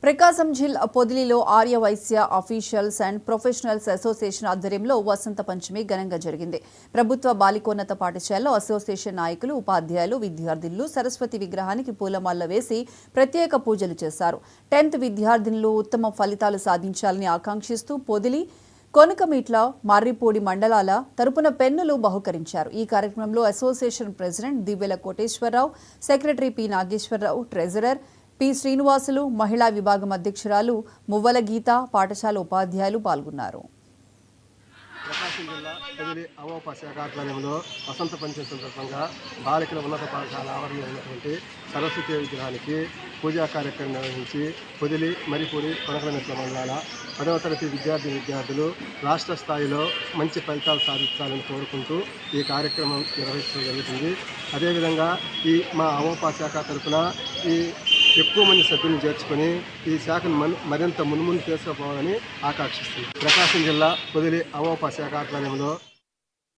ప్రకాశం జిల్లా పొదిలిలో Arya Vysya officials and professionals association ఆధ్వర్యంలో వసంత పంచమి ఘనంగా జరిగింది. ప్రభుత్వ బాలికోన్నత పాఠశాలలో అసోసియేషన్ నాయకులు, ఉపాధ్యాయులు, విద్యార్థులు సరస్వతి విగ్రహానికి పూలమాల వేసి ప్రత్యేక పూజలు చేశారు. 10th విద్యార్థినులు ఉత్తమ ఫలితాలు సాధించాలని ఆకాంక్షిస్తూ పొదిలి, కొనకమిట్ల, మర్రిపూడి మండలాల తరపున పెన్నులు బహుకరించారు. ఈ కార్యక్రమంలో association president Divvela Koteswararao, secretary P Nageswararao, treasurer P Srinivasulu, మహిళా విభాగం అధ్యక్షురాలు మువ్వల గీత, పాఠశాల ఉపాధ్యాయులు పాల్గొన్నారు. ప్రకాశం జిల్లా పొదిలి అమోప శాఖ ఆధ్వర్యంలో వసంత పంచమి సందర్భంగా బాలికల ఉన్నత పాఠశాల ఆవరణలో ఉన్నటువంటి సరస్వతి విగ్రహానికి పూజా కార్యక్రమం నిర్వహించి పొదిలి, మర్రిపూడి, కొనకమిట్ల మండలాల 10వ తరగతి విద్యార్థులు రాష్ట్ర స్థాయిలో మంచి ఫలితాలు సాధించాలని కోరుకుంటూ ఈ కార్యక్రమం నిర్వహించడం జరుగుతుంది. అదేవిధంగా ఈ మా అమోప శాఖ తరఫున ఈ ఎక్కువ మంది సభ్యులను చేర్చుకొని ఈ శాఖను మరింత మున్ముందు తీసుకుపోవాలని ఆకాంక్షిస్తుంది. ప్రకాశం జిల్లా పొదిలి అమోప శాఖ ఆధ్వర్యంలో